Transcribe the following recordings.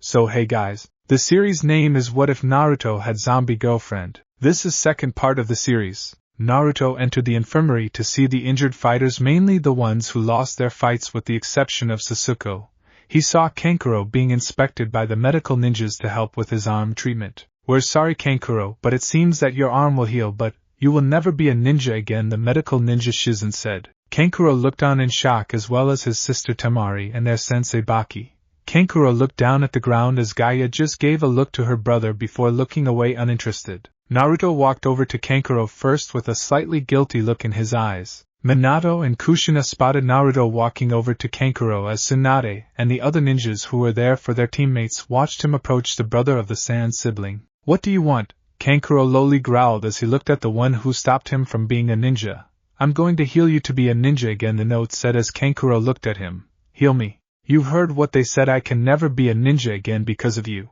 So hey guys, the series name is What If Naruto Had Zombie Girlfriend? This is second part of the series. Naruto entered the infirmary to see the injured fighters, mainly the ones who lost their fights with the exception of Sasuke. He saw Kankuro being inspected by the medical ninjas to help with his arm treatment. We're sorry Kankuro, but it seems that your arm will heal, but you will never be a ninja again, the medical ninja Shizen said. Kankuro looked on in shock, as well as his sister Temari and their sensei Baki. Kankuro looked down at the ground as Gaia just gave a look to her brother before looking away uninterested. Naruto walked over to Kankuro first with a slightly guilty look in his eyes. Minato and Kushina spotted Naruto walking over to Kankuro as Tsunade and the other ninjas who were there for their teammates watched him approach the brother of the Sand sibling. What do you want? Kankuro lowly growled as he looked at the one who stopped him from being a ninja. I'm going to heal you to be a ninja again, the note said as Kankuro looked at him. Heal me. You heard what they said, I can never be a ninja again because of you.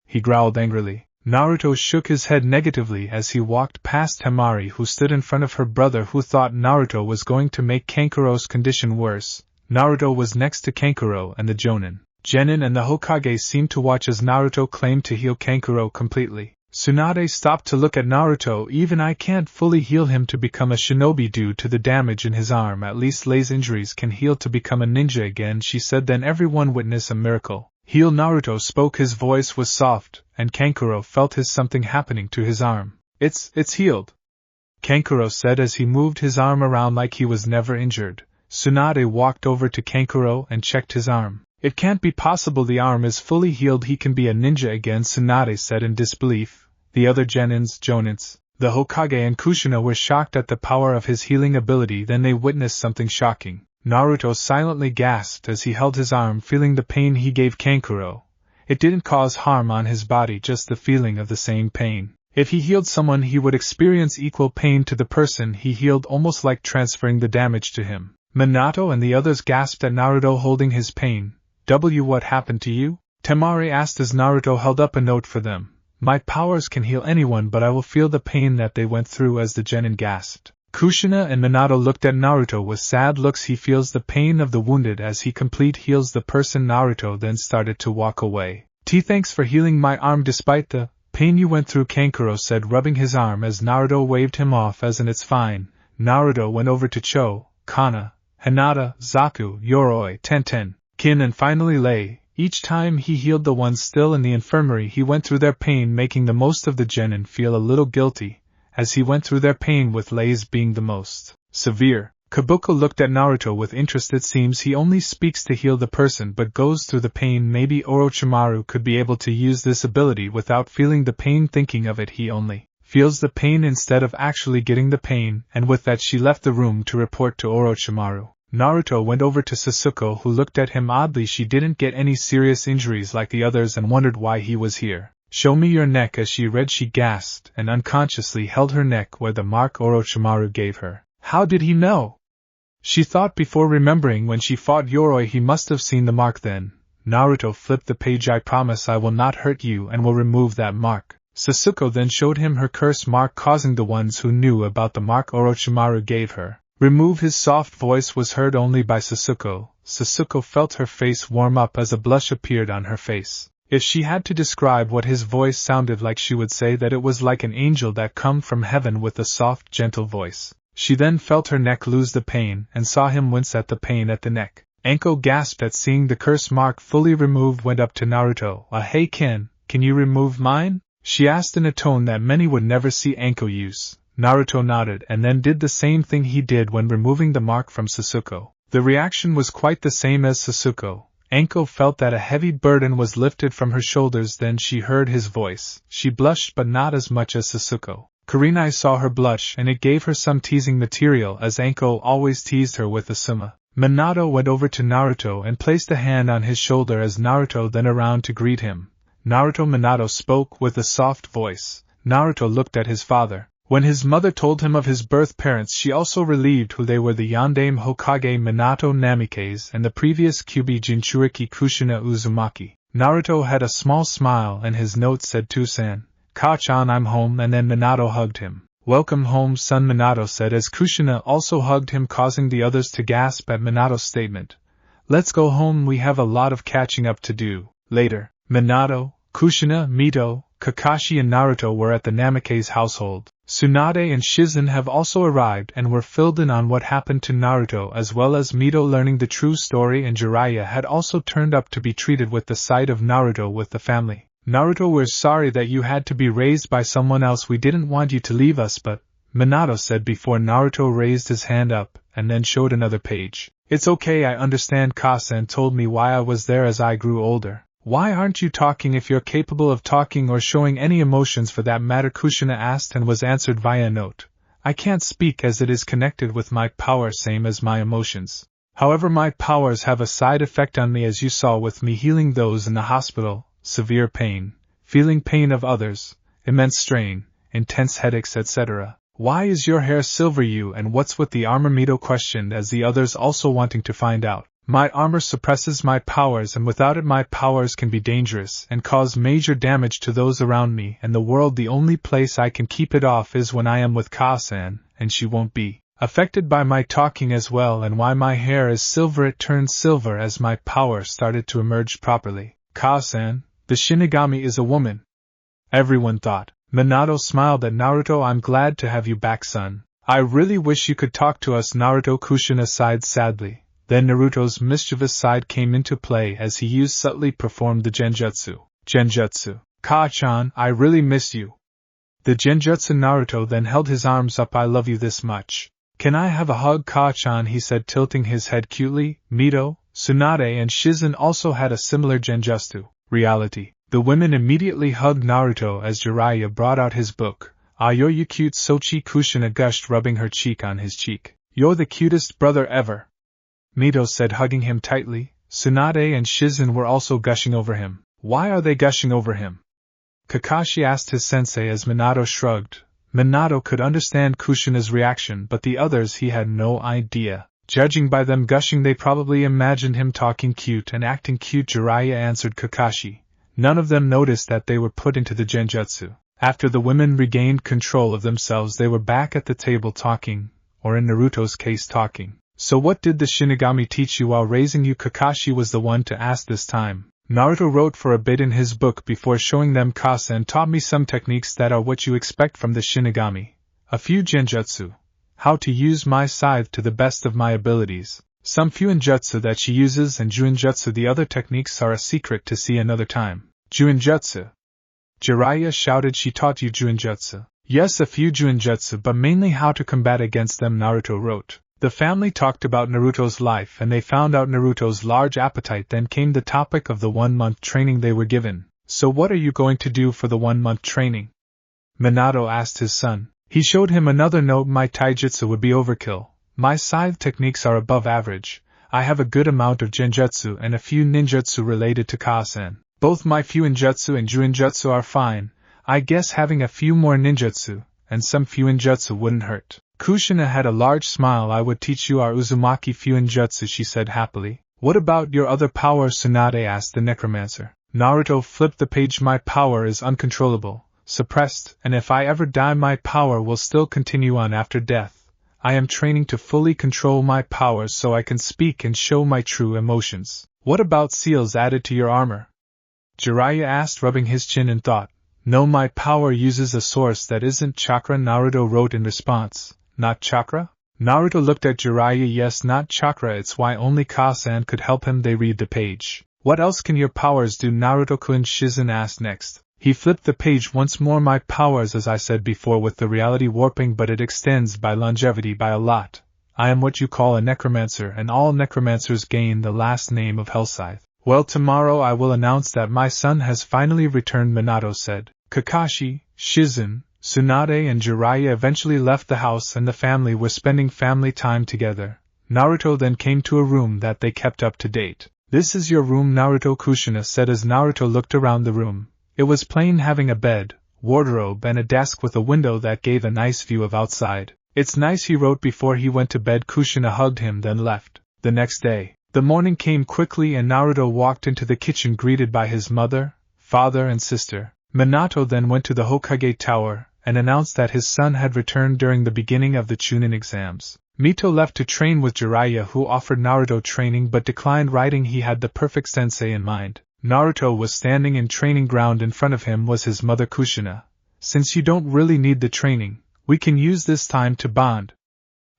He growled angrily. Naruto shook his head negatively as he walked past Temari, who stood in front of her brother, who thought Naruto was going to make Kankuro's condition worse. Naruto was next to Kankuro and the Jonin. Genin and the Hokage seemed to watch as Naruto claimed to heal Kankuro completely. Tsunade stopped to look at Naruto. Even I can't fully heal him to become a shinobi due to the damage in his arm. At least Lei's injuries can heal to become a ninja again, she said. Then everyone witnessed a miracle. Heal, Naruto spoke. His voice was soft, and Kankuro felt something happening to his arm. It's healed, Kankuro said as he moved his arm around like he was never injured. Tsunade walked over to Kankuro and checked his arm. It can't be possible, the arm is fully healed, he can be a ninja again, Tsunade said in disbelief. The other Jonins, the Hokage and Kushina were shocked at the power of his healing ability. Then they witnessed something shocking. Naruto silently gasped as he held his arm, feeling the pain he gave Kankuro. It didn't cause harm on his body, just the feeling of the same pain. If he healed someone, he would experience equal pain to the person he healed, almost like transferring the damage to him. Minato and the others gasped at Naruto holding his pain. What happened to you? Temari asked as Naruto held up a note for them. My powers can heal anyone, but I will feel the pain that they went through, as the Genin gasped. Kushina and Minato looked at Naruto with sad looks. He feels the pain of the wounded as he heals the person. Naruto then started to walk away. Thanks for healing my arm despite the pain you went through, Kankuro said, rubbing his arm as Naruto waved him off as in it's fine. Naruto went over to Cho, Kana, Hinata, Zaku, Yoroi, Tenten, Kin and finally Lei. Each time he healed the ones still in the infirmary, he went through their pain, making the most of the Genin feel a little guilty, as he went through their pain, with Lei's being the most severe. Kabuko looked at Naruto with interest. It seems he only speaks to heal the person but goes through the pain. Maybe Orochimaru could be able to use this ability without feeling the pain. Thinking of it, he only feels the pain instead of actually getting the pain, and with that she left the room to report to Orochimaru. Naruto went over to Sasuke, who looked at him oddly. She didn't get any serious injuries like the others and wondered why he was here. Show me your neck. As she read, she gasped and unconsciously held her neck where the mark Orochimaru gave her. How did he know? She thought before remembering when she fought Yoroi he must have seen the mark then. Naruto flipped the page. I promise I will not hurt you and will remove that mark. Sasuke then showed him her curse mark, causing the ones who knew about the mark Orochimaru gave her. Remove. His soft voice was heard only by Sasuke. Sasuke felt her face warm up as a blush appeared on her face. If she had to describe what his voice sounded like, she would say that it was like an angel that come from heaven with a soft, gentle voice. She then felt her neck lose the pain and saw him wince at the pain at the neck. Anko gasped at seeing the curse mark fully removed, went up to Naruto. Hey Ken, can you remove mine? She asked in a tone that many would never see Anko use. Naruto nodded and then did the same thing he did when removing the mark from Sasuke. The reaction was quite the same as Sasuke. Anko felt that a heavy burden was lifted from her shoulders. Then she heard his voice. She blushed, but not as much as Sasuke. Kurenai saw her blush and it gave her some teasing material, as Anko always teased her with Asuma. Minato went over to Naruto and placed a hand on his shoulder as Naruto then around to greet him. Minato spoke with a soft voice. Naruto looked at his father. When his mother told him of his birth parents, she also relieved who they were: the Yondaime Hokage Minato Namikaze and the previous Kyuubi Jinchuriki Kushina Uzumaki. Naruto had a small smile and his note said, "Tusan, Ka-chan, I'm home," and then Minato hugged him. "Welcome home, son," Minato said as Kushina also hugged him, causing the others to gasp at Minato's statement. "Let's go home, we have a lot of catching up to do." Later, Minato, Kushina, Mito, Kakashi and Naruto were at the Namake's household. Tsunade and Shizen have also arrived and were filled in on what happened to Naruto, as well as Mito learning the true story, and Jiraiya had also turned up to be treated with the sight of Naruto with the family. Naruto, we're sorry that you had to be raised by someone else. We didn't want you to leave us, but, Minato said before Naruto raised his hand up and then showed another page. It's okay, I understand. Kasen told me why I was there as I grew older. Why aren't you talking if you're capable of talking or showing any emotions for that matter? Kushina asked and was answered via note. I can't speak as it is connected with my power, same as my emotions. However, my powers have a side effect on me, as you saw with me healing those in the hospital, severe pain, feeling pain of others, immense strain, intense headaches, etc. Why is your hair silver, you, and what's with the armor? Mito questioned, as the others also wanting to find out. My armor suppresses my powers, and without it my powers can be dangerous and cause major damage to those around me and the world. The only place I can keep it off is when I am with Kasan, and she won't be affected by my talking as well. And why my hair is silver? It turned silver as my power started to emerge properly. Kasan, the Shinigami, is a woman, everyone thought. Minato smiled at Naruto. I'm glad to have you back, son. I really wish you could talk to us. Naruto. Kushina sighed sadly. Then Naruto's mischievous side came into play as he subtly performed the genjutsu. Genjutsu. Ka-chan, I really miss you. The genjutsu. Naruto then held his arms up. I love you this much. Can I have a hug? Ka-chan, he said, tilting his head cutely. Mito, Tsunade and Shizen also had a similar genjutsu. Reality. The women immediately hugged Naruto as Jiraiya brought out his book. Ah, you're you cute, Sochi. Kushina gushed, rubbing her cheek on his cheek. You're the cutest brother ever, Mito said, hugging him tightly. Tsunade and Shizen were also gushing over him. Why are they gushing over him? Kakashi asked his sensei as Minato shrugged. Minato could understand Kushina's reaction, but the others he had no idea. Judging by them gushing, they probably imagined him talking cute and acting cute. Jiraiya answered Kakashi. None of them noticed that they were put into the genjutsu. After the women regained control of themselves, they were back at the table talking, or in Naruto's case talking. So what did the Shinigami teach you while raising you? Kakashi was the one to ask this time. Naruto wrote for a bit in his book before showing them. Kasen taught me some techniques that are what you expect from the Shinigami. A few genjutsu. How to use my scythe to the best of my abilities. Some fuinjutsu that she uses, and juinjutsu. The other techniques are a secret to see another time. Juinjutsu. Jiraiya shouted. She taught you juinjutsu? Yes, a few juinjutsu, but mainly how to combat against them, Naruto wrote. The family talked about Naruto's life and they found out Naruto's large appetite. Then came the topic of the 1-month training they were given. So what are you going to do for the 1-month training? Minato asked his son. He showed him another note. My taijutsu would be overkill. My scythe techniques are above average. I have a good amount of genjutsu and a few ninjutsu related to Kasen. Both my fuinjutsu and juinjutsu are fine. I guess having a few more ninjutsu and some fuinjutsu wouldn't hurt. Kushina had a large smile. I would teach you our Uzumaki fuinjutsu, she said happily. What about your other power? Tsunade asked the necromancer. Naruto flipped the page. My power is uncontrollable, suppressed, and if I ever die my power will still continue on after death. I am training to fully control my powers so I can speak and show my true emotions. What about seals added to your armor? Jiraiya asked, rubbing his chin in thought. No, my power uses a source that isn't chakra, Naruto wrote in response. Not chakra? Naruto looked at Jiraiya. Yes, not chakra. It's why only Kasan could help him. They read the page. What else can your powers do? Naruto-kun, Shizen asked next. He flipped the page once more. My powers, as I said before, with the reality warping, but it extends by longevity by a lot. I am what you call a necromancer, and all necromancers gain the last name of Hellscythe. Well, tomorrow I will announce that my son has finally returned, Minato said. Kakashi, Shizen, Tsunade and Jiraiya eventually left the house and the family were spending family time together. Naruto then came to a room that they kept up to date. This is your room, Naruto, Kushina said as Naruto looked around the room. It was plain, having a bed, wardrobe and a desk with a window that gave a nice view of outside. It's nice, he wrote before he went to bed. Kushina hugged him then left. The next day, the morning came quickly and Naruto walked into the kitchen greeted by his mother, father and sister. Minato then went to the Hokage Tower and announced that his son had returned during the beginning of the Chunin exams. Mito left to train with Jiraiya, who offered Naruto training but declined writing. He had the perfect sensei in mind. Naruto was standing in training ground. In front of him was his mother Kushina. Since you don't really need the training, we can use this time to bond,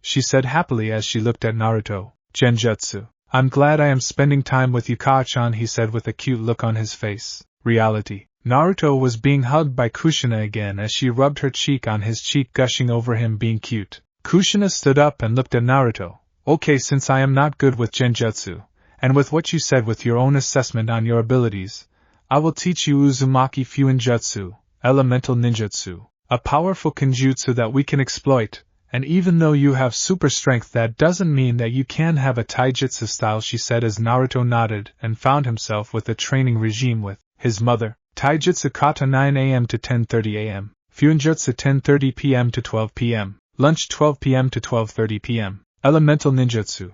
she said happily as she looked at Naruto. Genjutsu. I'm glad I am spending time with you, Kaa-chan, he said with a cute look on his face. Reality. Naruto was being hugged by Kushina again as she rubbed her cheek on his cheek, gushing over him being cute. Kushina stood up and looked at Naruto. Okay, since I am not good with Genjutsu, and with what you said with your own assessment on your abilities, I will teach you Uzumaki Fuinjutsu, Elemental Ninjutsu, a powerful kenjutsu that we can exploit, and even though you have super strength that doesn't mean that you can have a taijutsu style, she said as Naruto nodded and found himself with a training regime with his mother. Taijutsu kata 9 a.m. to 10:30 a.m., Fuinjutsu 10:30 p.m. to 12 p.m., lunch 12 p.m. to 12:30 p.m., Elemental Ninjutsu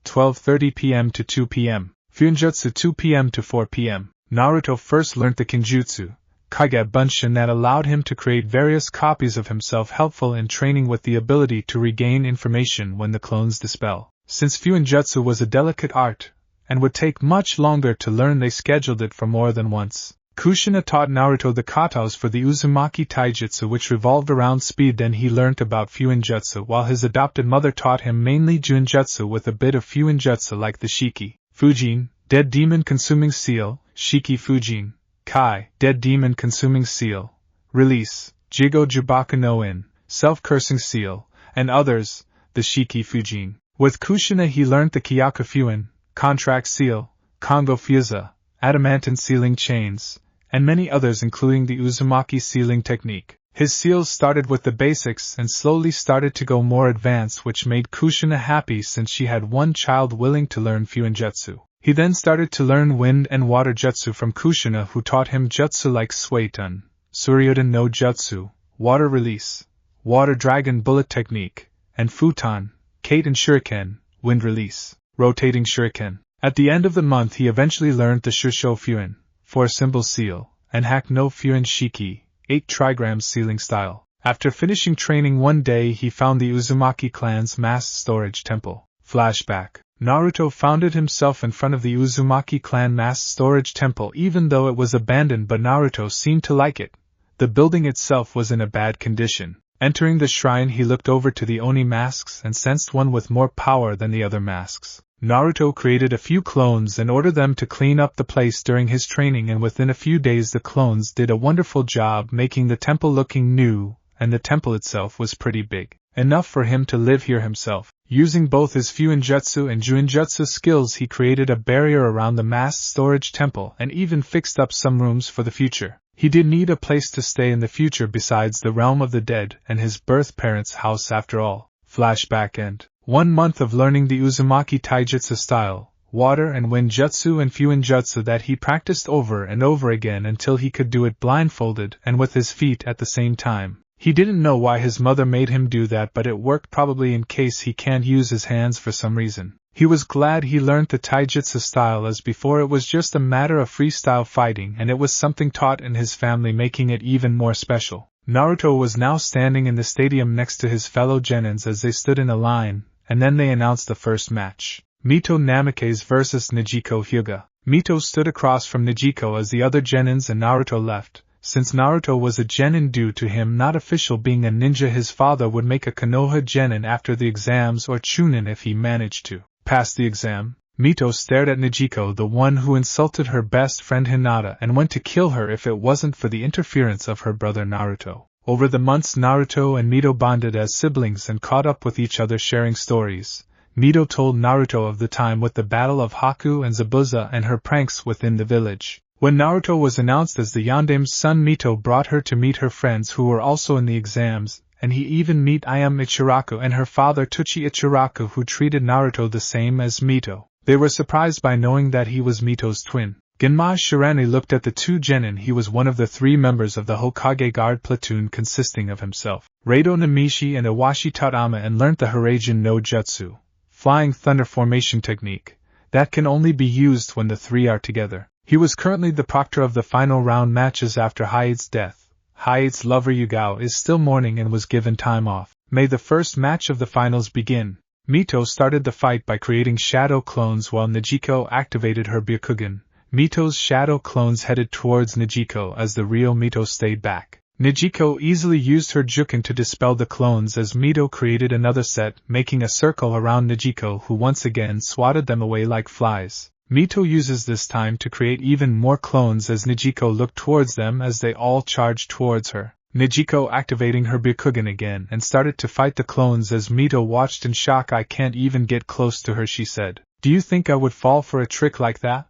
12:30 p.m. to 2 p.m., Fuinjutsu 2 p.m. to 4 p.m. Naruto first learnt the kenjutsu, Kage Bunshin, that allowed him to create various copies of himself, helpful in training with the ability to regain information when the clones dispel. Since Fuinjutsu was a delicate art, and would take much longer to learn, they scheduled it for more than once. Kushina taught Naruto the katas for the Uzumaki Taijutsu, which revolved around speed. Then he learnt about Fuinjutsu, while his adopted mother taught him mainly Junjutsu with a bit of Fuinjutsu like the Shiki, Fujin, Dead Demon Consuming Seal, Shiki Fujin, Kai, Dead Demon Consuming Seal, Release, Jigo Jubaku no In, Self-Cursing Seal, and others, the Shiki Fujin. With Kushina he learnt the Kyaku Fuin, Contract Seal, Kongo Fuza, Adamantine Sealing Chains, and many others, including the Uzumaki sealing technique. His seals started with the basics and slowly started to go more advanced, which made Kushina happy since she had one child willing to learn Fuinjutsu. He then started to learn wind and water jutsu from Kushina, who taught him jutsu like Suiton, Suryodin no Jutsu, water release, water dragon bullet technique, and Futon, Kate and Shuriken, wind release, rotating shuriken. At the end of the month he eventually learned the Shusho Fuin, 4 symbol seal, and Hak no Fuin Shiki, 8 trigrams sealing style. After finishing training one day he found the Uzumaki clan's masked storage temple. Flashback. Naruto found himself in front of the Uzumaki clan masked storage temple even though it was abandoned, but Naruto seemed to like it. The building itself was in a bad condition. Entering the shrine he looked over to the Oni masks and sensed one with more power than the other masks. Naruto created a few clones and ordered them to clean up the place during his training, and within a few days the clones did a wonderful job making the temple looking new, and the temple itself was pretty big, enough for him to live here himself. Using both his Fuinjutsu and Juinjutsu skills he created a barrier around the masked storage temple and even fixed up some rooms for the future. He did need a place to stay in the future besides the realm of the dead and his birth parents' house after all. Flashback end. 1 month of learning the Uzumaki Taijutsu style, water and wind jutsu and Fuinjutsu that he practiced over and over again until he could do it blindfolded and with his feet at the same time. He didn't know why his mother made him do that, but it worked, probably in case he can't use his hands for some reason. He was glad he learned the Taijutsu style, as before it was just a matter of freestyle fighting, and it was something taught in his family, making it even more special. Naruto was now standing in the stadium next to his fellow genins as they stood in a line, and then they announced the first match. Mito Namikaze vs Nijiko Hyuga. Mito stood across from Nijiko as the other genins and Naruto left. Since Naruto was a genin, due to him not official being a ninja, his father would make a Konoha genin after the exams, or chunin if he managed to pass the exam. Mito stared at Nijiko, the one who insulted her best friend Hinata and went to kill her if it wasn't for the interference of her brother Naruto. Over the months Naruto and Mito bonded as siblings and caught up with each other, sharing stories. Mito told Naruto of the time with the battle of Haku and Zabuza and her pranks within the village. When Naruto was announced as the Yandame's son, Mito brought her to meet her friends who were also in the exams, and he even met Ayame Ichiraku and her father Tuchi Ichiraku, who treated Naruto the same as Mito. They were surprised by knowing that he was Mito's twin. Genma Shirane looked at the two genin. He was one of the 3 members of the Hokage Guard platoon consisting of himself, Rado Namishi and Iwashi Tadama, and learnt the Haraijin no Jutsu, Flying Thunder Formation technique, that can only be used when the 3 are together. He was currently the proctor of the final round matches after Hyade's death. Hyade's lover Yugao is still mourning and was given time off. May the first match of the finals begin. Mito started the fight by creating shadow clones while Nijiko activated her Byakugan, Mito's shadow clones headed towards Nijiko as the real Mito stayed back. Nijiko easily used her Jukin to dispel the clones as Mito created another set, making a circle around Nijiko, who once again swatted them away like flies. Mito uses this time to create even more clones as Nijiko looked towards them as they all charged towards her. Nijiko activating her Byakugan again and started to fight the clones as Mito watched in shock. "I can't even get close to her," she said. "Do you think I would fall for a trick like that?"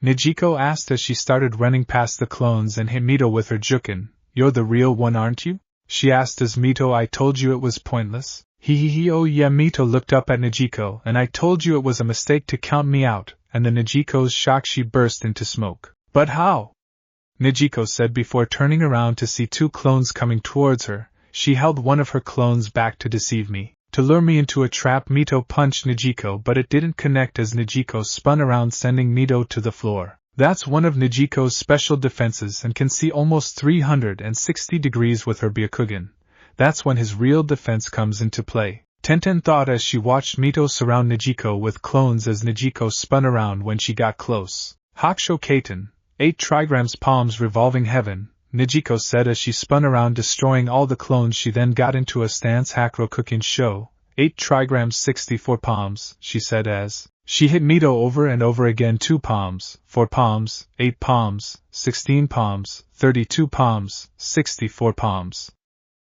Nijiko asked as she started running past the clones and hit Mito with her Jukin. "You're the real one, aren't you?" she asked as Mito. "I told you it was pointless." He. "Oh yeah." Mito looked up at Nijiko. "And I told you it was a mistake to count me out," and then Nijiko's shock, she burst into smoke. "But how?" Nijiko said before turning around to see two clones coming towards her. "She held one of her clones back to deceive me, to lure me into a trap." Mito punched Nijiko, but it didn't connect as Nijiko spun around, sending Mito to the floor. That's one of Nijiko's special defenses and can see almost 360 degrees with her Byakugan. That's when his real defense comes into play. Tenten thought as she watched Mito surround Nijiko with clones as Nijiko spun around when she got close. "Hakusho Kaiten, 8 trigrams palms revolving heaven," Nijiko said as she spun around destroying all the clones. She then got into a stance. "Hakurokukin show, 8 trigrams 64 palms," she said as she hit Mito over and over again. 2 palms, 4 palms, 8 palms, 16 palms, 32 palms, 64 palms.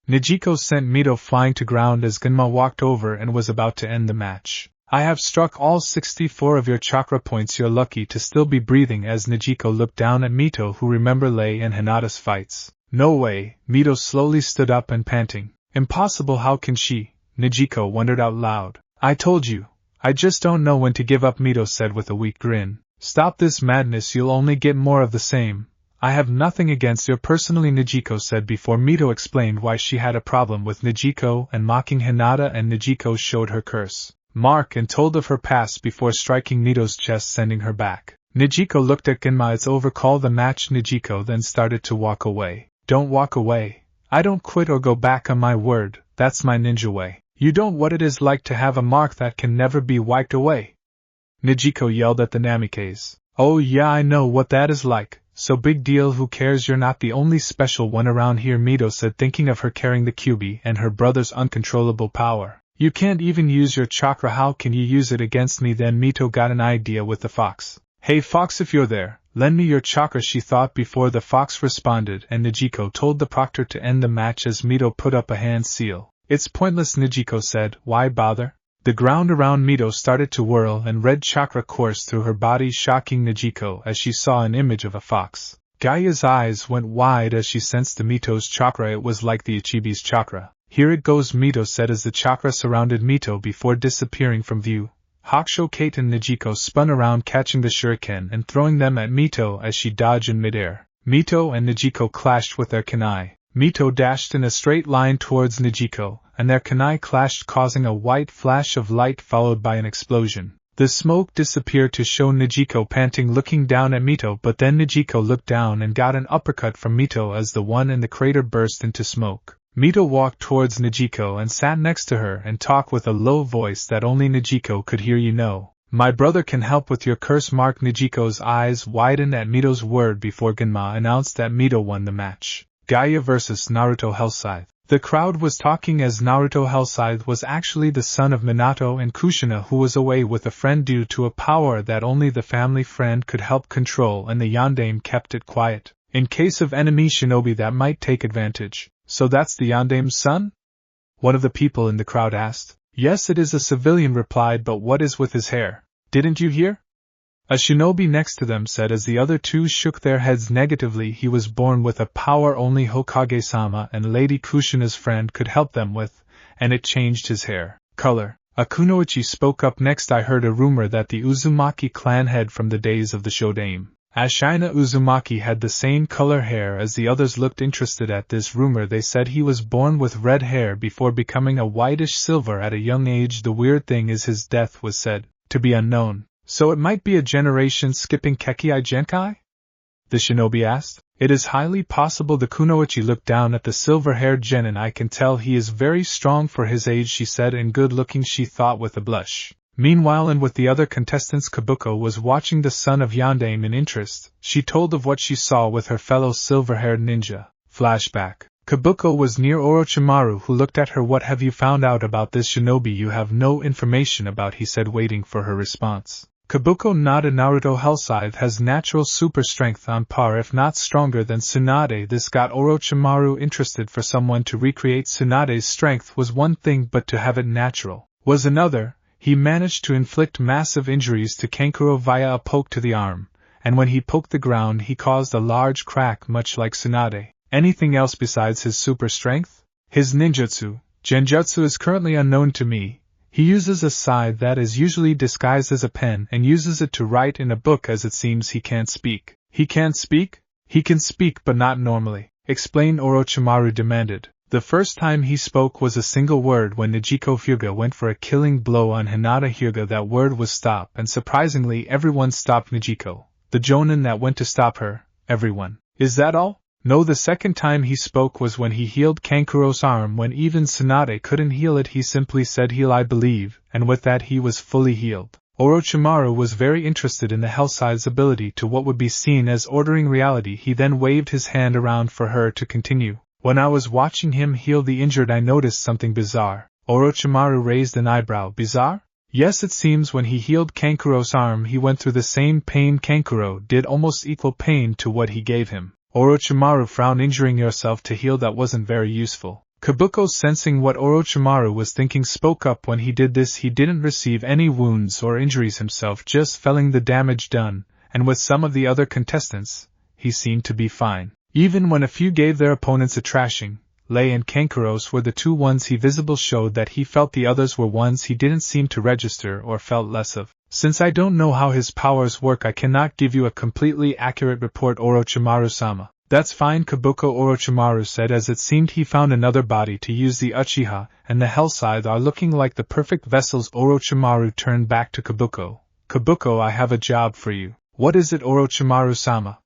Nijiko sent Mito flying to ground as Gunma walked over and was about to end the match. "I have struck all 64 of your chakra points. You're lucky to still be breathing," as Nijiko looked down at Mito, who remembered Lei and Hinata's fights. "No way." Mito slowly stood up and panting. "Impossible, how can she?" Nijiko wondered out loud. "I told you. I just don't know when to give up," Mito said with a weak grin. "Stop this madness, you'll only get more of the same." "I have nothing against you personally," Nijiko said before Mito explained why she had a problem with Nijiko and mocking Hinata, and Nijiko showed her curse mark and told of her past before striking Mito's chest, sending her back. Nijiko looked at Gunma. "It's over, call the match." Nijiko then started to walk away. "Don't walk away. I don't quit or go back on my word, that's my ninja way. You don't what it is like to have a mark that can never be wiped away." Nijiko yelled at the Namikes. "Oh yeah, I know what that is like, so big deal, who cares, you're not the only special one around here," Mito said, thinking of her carrying the Kyuubi and her brother's uncontrollable power. "You can't even use your chakra, how can you use it against me?" Then Mito got an idea with the fox. "Hey fox, if you're there, lend me your chakra," she thought before the fox responded, and Nijiko told the proctor to end the match as Mito put up a hand seal. "It's pointless," Nijiko said. "Why bother?" The ground around Mito started to whirl and red chakra coursed through her body, shocking Nijiko as she saw an image of a fox. Gaia's eyes went wide as she sensed the Mito's chakra. It was like the Ichibi's chakra. "Here it goes," Mito said as the chakra surrounded Mito before disappearing from view. Hakusho Kaiten. Nijiko spun around, catching the shuriken and throwing them at Mito as she dodged in midair. Mito and Nijiko clashed with their kunai. Mito dashed in a straight line towards Nijiko, and their kunai clashed, causing a white flash of light followed by an explosion. The smoke disappeared to show Nijiko panting, looking down at Mito, but then Nijiko looked down and got an uppercut from Mito as the one in the crater burst into smoke. Mito walked towards Nijiko and sat next to her and talked with a low voice that only Nijiko could hear. "You know, my brother can help with your curse mark." Nijiko's eyes widened at Mito's word before Gunma announced that Mito won the match. Gaia vs. Naruto Hellscythe. The crowd was talking as Naruto Hellscythe was actually the son of Minato and Kushina, who was away with a friend due to a power that only the family friend could help control, and the Yondaime kept it quiet, in case of enemy shinobi that might take advantage. "So that's the Yondaime's son?" one of the people in the crowd asked. "Yes, it is," a civilian replied, "but what is with his hair? Didn't you hear?" A shinobi next to them said as the other two shook their heads negatively. "He was born with a power only Hokage-sama and Lady Kushina's friend could help them with, and it changed his hair color." A kunoichi spoke up next. "I heard a rumor that the Uzumaki clan head from the days of the Shodaime, Ashina Uzumaki, had the same color hair." As the others looked interested at this rumor, they said he was born with red hair before becoming a whitish silver at a young age. "The weird thing is his death was said to be unknown. So it might be a generation skipping Kekkai Genkai?" the shinobi asked. "It is highly possible." The kunoichi looked down at the silver-haired genin. "I can tell he is very strong for his age," she said, "and good-looking," she thought with a blush. Meanwhile, and with the other contestants, Kabuko was watching the son of Yondaime in interest. She told of what she saw with her fellow silver-haired ninja. Flashback. Kabuko was near Orochimaru, who looked at her. "What have you found out about this shinobi you have no information about?" he said, waiting for her response. Kabuko nodded. "Naruto Hellscythe has natural super strength on par if not stronger than Tsunade." This got Orochimaru interested. For someone to recreate Tsunade's strength was one thing, but to have it natural was another. He managed to inflict massive injuries to Kankuro via a poke to the arm, and when he poked the ground he caused a large crack much like Tsunade. Anything else besides his super strength? His ninjutsu, genjutsu, is currently unknown to me. He uses a scythe that is usually disguised as a pen and uses it to write in a book, as it seems he can't speak. He can't speak? He can speak, but not normally. Explain, Orochimaru demanded. The first time he spoke was a single word when Nijiko Hyuga went for a killing blow on Hinata Hyuga. That word was stop, and surprisingly everyone stopped Nijiko. The jonin that went to stop her, everyone. Is that all? No, the second time he spoke was when he healed Kankuro's arm. When even Tsunade couldn't heal it, he simply said heal, I believe, and with that he was fully healed. Orochimaru was very interested in the Hellscythe's ability to what would be seen as ordering reality. He then waved his hand around for her to continue. When I was watching him heal the injured, I noticed something bizarre. Orochimaru raised an eyebrow. Bizarre? Yes, it seems when he healed Kankuro's arm he went through the same pain Kankuro did, almost equal pain to what he gave him. Orochimaru frowned. Injuring yourself to heal, that wasn't very useful. Kabuko, sensing what Orochimaru was thinking, spoke up. When he did this he didn't receive any wounds or injuries himself, just feeling the damage done, and with some of the other contestants, he seemed to be fine. Even when a few gave their opponents a trashing, Lei and Kankuros were the two ones he visible showed that he felt. The others were ones he didn't seem to register or felt less of. Since I don't know how his powers work, I cannot give you a completely accurate report, Orochimaru-sama. That's fine, Kabuko, Orochimaru said, as it seemed he found another body to use. The Uchiha and the Hellscythe are looking like the perfect vessels. Orochimaru turned back to Kabuko. Kabuko, I have a job for you. What is it, Orochimaru-sama?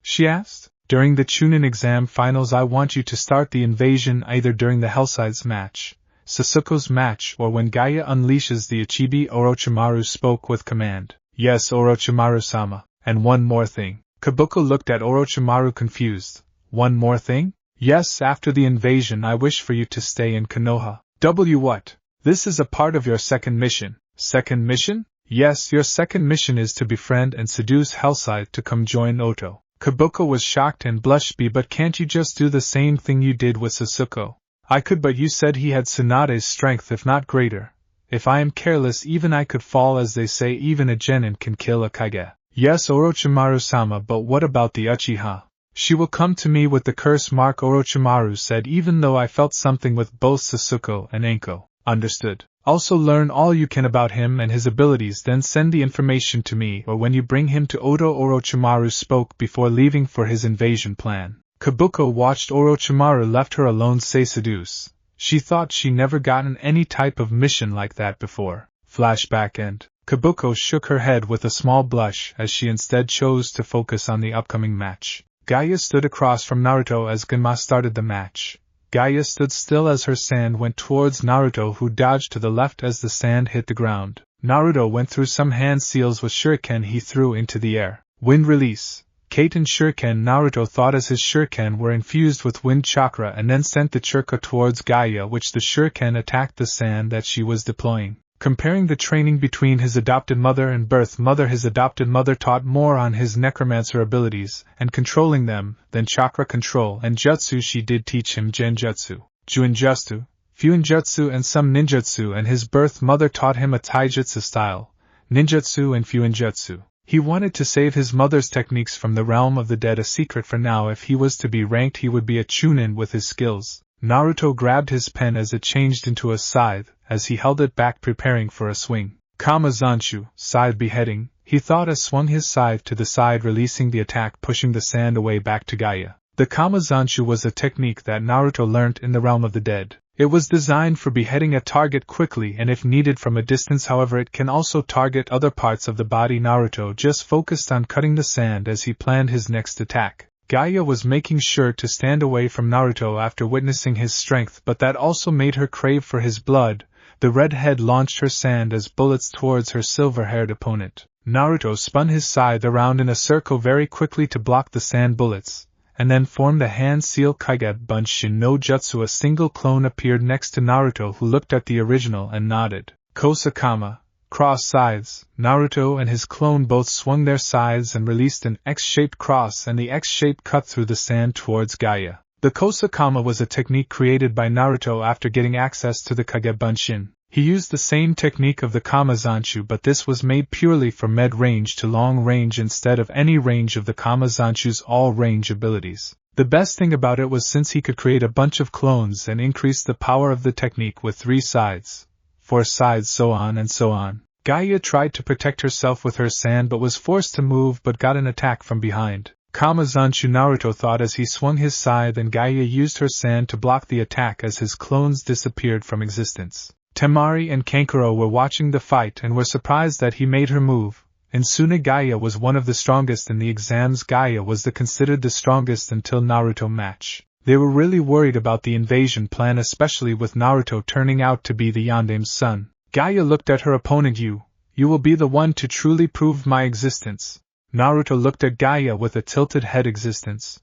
She asked. During the Chunin exam finals I want you to start the invasion, either during the Hellscythe's match, Sasuke's match, or when Gaia unleashes the Ichibi. Orochimaru spoke with command. Yes, Orochimaru-sama. And one more thing. Kabuko looked at Orochimaru confused. One more thing? Yes, after the invasion I wish for you to stay in Konoha. What? This is a part of your second mission. Second mission? Yes, your second mission is to befriend and seduce Hellscythe to come join Oto. Kabuko was shocked and blushed. But can't you just do the same thing you did with Sasuke? I could, but you said he had Tsunade's strength, if not greater. If I am careless, even I could fall. As they say, even a genin can kill a Kage. Yes, Orochimaru-sama, but what about the Uchiha? She will come to me with the curse mark, Orochimaru said, even though I felt something with both Sasuke and Anko. Understood. Also learn all you can about him and his abilities, then send the information to me, or when you bring him to Oto. Orochimaru spoke before leaving for his invasion plan. Kabuko watched Orochimaru left her alone say seduce. She thought she never gotten any type of mission like that before. Flashback end. Kabuko shook her head with a small blush as she instead chose to focus on the upcoming match. Gaia stood across from Naruto as Genma started the match. Gaia stood still as her sand went towards Naruto, who dodged to the left as the sand hit the ground. Naruto went through some hand seals with shuriken he threw into the air. Wind release. Kaiten shuriken. Naruto thought as his shuriken were infused with wind chakra and then sent the chakra towards Gaia, which the shuriken attacked the sand that she was deploying. Comparing the training between his adopted mother and birth mother, his adopted mother taught more on his necromancer abilities and controlling them than chakra control and jutsu. She did teach him genjutsu, juinjutsu, fuinjutsu and some ninjutsu, and his birth mother taught him a taijutsu style, ninjutsu and fuinjutsu. He wanted to save his mother's techniques from the realm of the dead a secret for now. If he was to be ranked, he would be a chunin with his skills. Naruto grabbed his pen as it changed into a scythe, as he held it back preparing for a swing. Kamazanshu, scythe beheading, he thought as swung his scythe to the side, releasing the attack, pushing the sand away back to Gaia. The Kamazanshu was a technique that Naruto learnt in the realm of the dead. It was designed for beheading a target quickly and if needed from a distance. However, it can also target other parts of the body. Naruto just focused on cutting the sand as he planned his next attack. Gaia was making sure to stand away from Naruto after witnessing his strength, but that also made her crave for his blood. The redhead launched her sand as bullets towards her silver-haired opponent. Naruto spun his scythe around in a circle very quickly to block the sand bullets, and then formed a hand-seal Kage-Bunshin no Jutsu. A single clone appeared next to Naruto, who looked at the original and nodded. Kosakama, cross scythes. Naruto and his clone both swung their scythes and released an X-shaped cross, and the X-shape cut through the sand towards Gaia. The Kosakama was a technique created by Naruto after getting access to the Kage-Bunshin. He used the same technique of the Kamazanshu, but this was made purely for mid-range to long-range instead of any range of the Kamazanshu's all-range abilities. The best thing about it was since he could create a bunch of clones and increase the power of the technique with 3 sides, 4 sides, so on and so on. Gaia tried to protect herself with her sand but was forced to move but got an attack from behind. Kamazanshu, Naruto thought as he swung his scythe, and Gaia used her sand to block the attack as his clones disappeared from existence. Temari and Kankuro were watching the fight and were surprised that he made her move. In Suna, Gaia was one of the strongest in the exams. Gaia was considered the strongest until Naruto match. They were really worried about the invasion plan, especially with Naruto turning out to be the Yandame's son. Gaia looked at her opponent. You will be the one to truly prove my existence. Naruto looked at Gaia with a tilted head. Existence?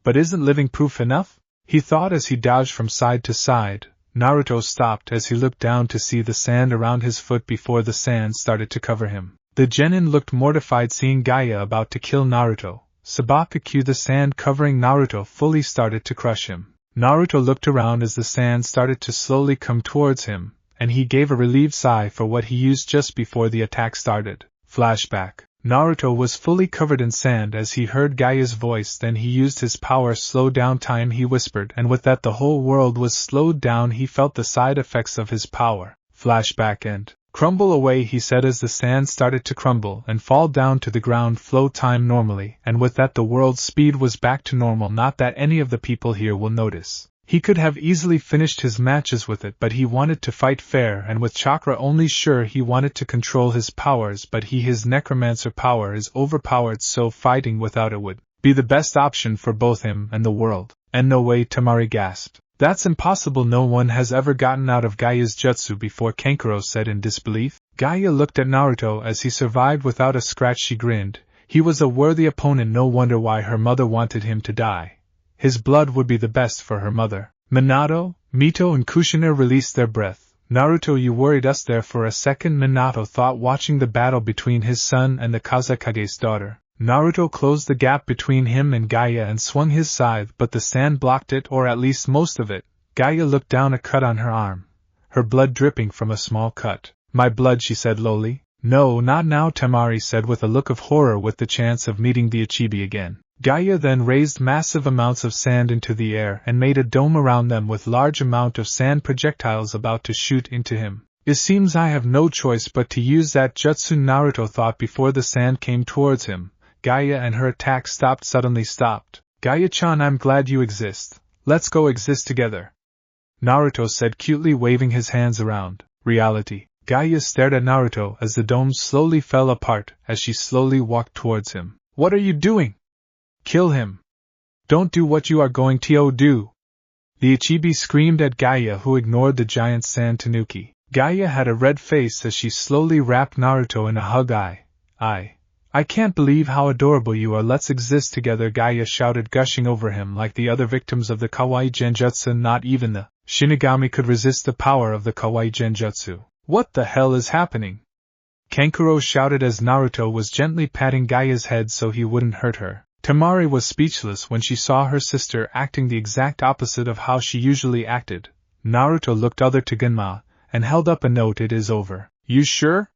But isn't living proof enough? He thought as he dodged from side to side. Naruto stopped as he looked down to see the sand around his foot before the sand started to cover him. The genin looked mortified seeing Gaia about to kill Naruto. Sabakaku, the sand covering Naruto, fully started to crush him. Naruto looked around as the sand started to slowly come towards him, and he gave a relieved sigh for what he used just before the attack started. Flashback. Naruto was fully covered in sand as he heard Gaia's voice. Then he used his power slow down time, he whispered, and with that the whole world was slowed down. He felt the side effects of his power. Flashback end. Crumble away, he said as the sand started to crumble and fall down to the ground. Flow time normally, and with that the world's speed was back to normal. Not that any of the people here will notice. He could have easily finished his matches with it, but he wanted to fight fair, and with chakra only. Sure, he wanted to control his powers, but his necromancer power is overpowered, so fighting without it would be the best option for both him and the world. And no way, Temari gasped. That's impossible. No one has ever gotten out of Gaia's jutsu before, Kankuro said in disbelief. Gaia looked at Naruto as he survived without a scratch. She grinned. He was a worthy opponent. No wonder why her mother wanted him to die. His blood would be the best for her mother. Minato, Mito and Kushina released their breath. Naruto, you worried us there for a second, Minato thought, watching the battle between his son and the Kazekage's daughter. Naruto closed the gap between him and Gaia and swung his scythe, but the sand blocked it, or at least most of it. Gaia looked down, a cut on her arm, her blood dripping from a small cut. My blood, she said lowly. No, not now, Temari said with a look of horror. With the chance of meeting the Ichibi again. Gaia then raised massive amounts of sand into the air and made a dome around them with large amount of sand projectiles about to shoot into him. It seems I have no choice but to use that jutsu, Naruto thought before the sand came towards him. Gaia and her attack suddenly stopped. Gaia-chan, I'm glad you exist. Let's go exist together. Naruto said cutely, waving his hands around. Reality. Gaia stared at Naruto as the dome slowly fell apart as she slowly walked towards him. What are you doing? Kill him. Don't do what you are going to do. The Ichibi screamed at Gaia, who ignored the giant sand tanuki. Gaia had a red face as she slowly wrapped Naruto in a hug. I can't believe how adorable you are. Let's exist together, Gaia shouted, gushing over him like the other victims of the Kawaii Genjutsu. Not even the Shinigami could resist the power of the Kawaii Genjutsu. What the hell is happening? Kankuro shouted as Naruto was gently patting Gaia's head so he wouldn't hurt her. Temari was speechless when she saw her sister acting the exact opposite of how she usually acted. Naruto looked other to Genma and held up a note. It is over. You sure?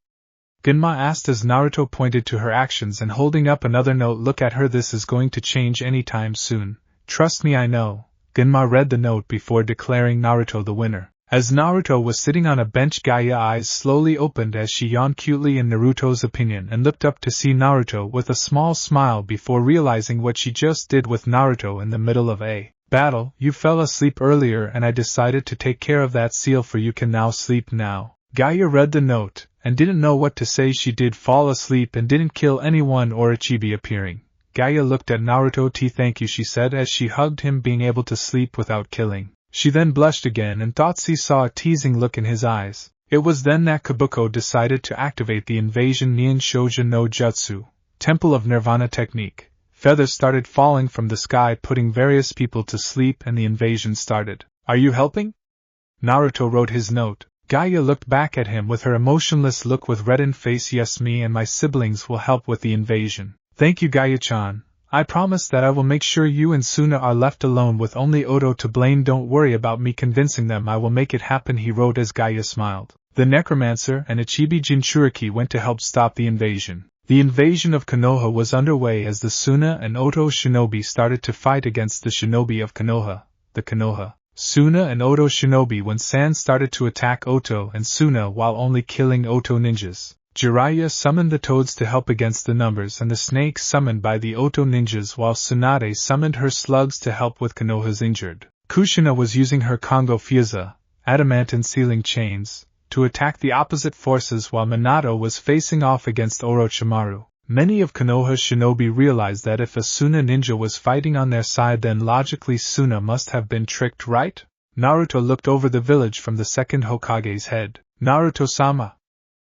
Genma asked as Naruto pointed to her actions and holding up another note. Look at her, this is going to change anytime soon. Trust me, I know. Genma read the note before declaring Naruto the winner. As Naruto was sitting on a bench, Gaia's eyes slowly opened as she yawned cutely in Naruto's opinion and looked up to see Naruto with a small smile before realizing what she just did with Naruto in the middle of a battle. You fell asleep earlier and I decided to take care of that seal for you. Can now sleep now. Gaia read the note and didn't know what to say. She did fall asleep and didn't kill anyone. Orochimaru appearing. Gaia looked at Naruto. Thank you, she said as she hugged him. Being able to sleep without killing She then blushed again and thought she saw a teasing look in his eyes. It was then that Kabuko decided to activate the invasion Nien Shoujo no Jutsu, Temple of Nirvana technique. Feathers started falling from the sky, putting various people to sleep, and the invasion started. Are you helping? Naruto wrote his note. Gaia looked back at him with her emotionless look with reddened face. Yes, me and my siblings will help with the invasion. Thank you, Gaia-chan. I promise that I will make sure you and Suna are left alone with only Oto to blame. Don't worry about me convincing them, I will make it happen, he wrote as Gaia smiled. The Necromancer and Ichibi Jinchuriki went to help stop the invasion. The invasion of Konoha was underway as the Suna and Oto shinobi started to fight against the shinobi of Konoha. The Konoha, Suna and Oto shinobi when San started to attack Oto and Suna while only killing Oto ninjas. Jiraiya summoned the toads to help against the numbers and the snakes summoned by the Oto ninjas, while Tsunade summoned her slugs to help with Konoha's injured. Kushina was using her Kongo Fusa, adamantine sealing chains, to attack the opposite forces, while Minato was facing off against Orochimaru. Many of Konoha's shinobi realized that if a Suna ninja was fighting on their side, then logically Suna must have been tricked, right? Naruto looked over the village from the second Hokage's head. Naruto-sama!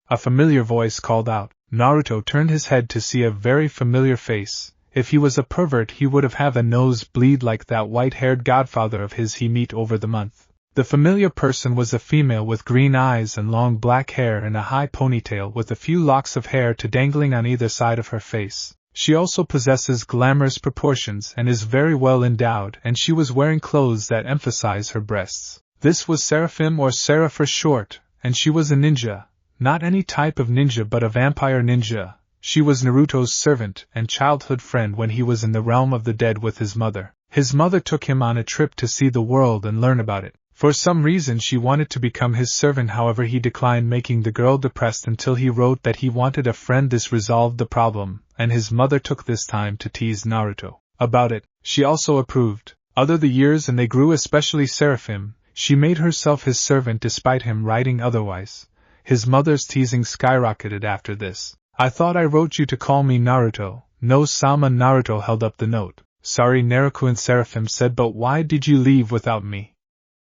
A familiar voice called out. Naruto turned his head to see a very familiar face. If he was a pervert, he would have a nose bleed like that white-haired godfather of his he met over the month. The familiar person was a female with green eyes and long black hair and a high ponytail with a few locks of hair to dangling on either side of her face. She also possesses glamorous proportions and is very well endowed, and she was wearing clothes that emphasize her breasts. This was Seraphim, or Sarah for short, and she was a ninja. Not any type of ninja but a vampire ninja. She was Naruto's servant and childhood friend when he was in the realm of the dead with his mother. His mother took him on a trip to see the world and learn about it. For some reason she wanted to become his servant, however he declined, making the girl depressed until he wrote that he wanted a friend. This resolved the problem, and his mother took this time to tease Naruto about it. She also approved. Other the years and they grew, especially Seraphim. She made herself his servant despite him writing otherwise. His mother's teasing skyrocketed after this. I thought I wrote you to call me Naruto. No, Sama. Naruto held up the note. Sorry, Naruto, Seraphim said, but why did you leave without me?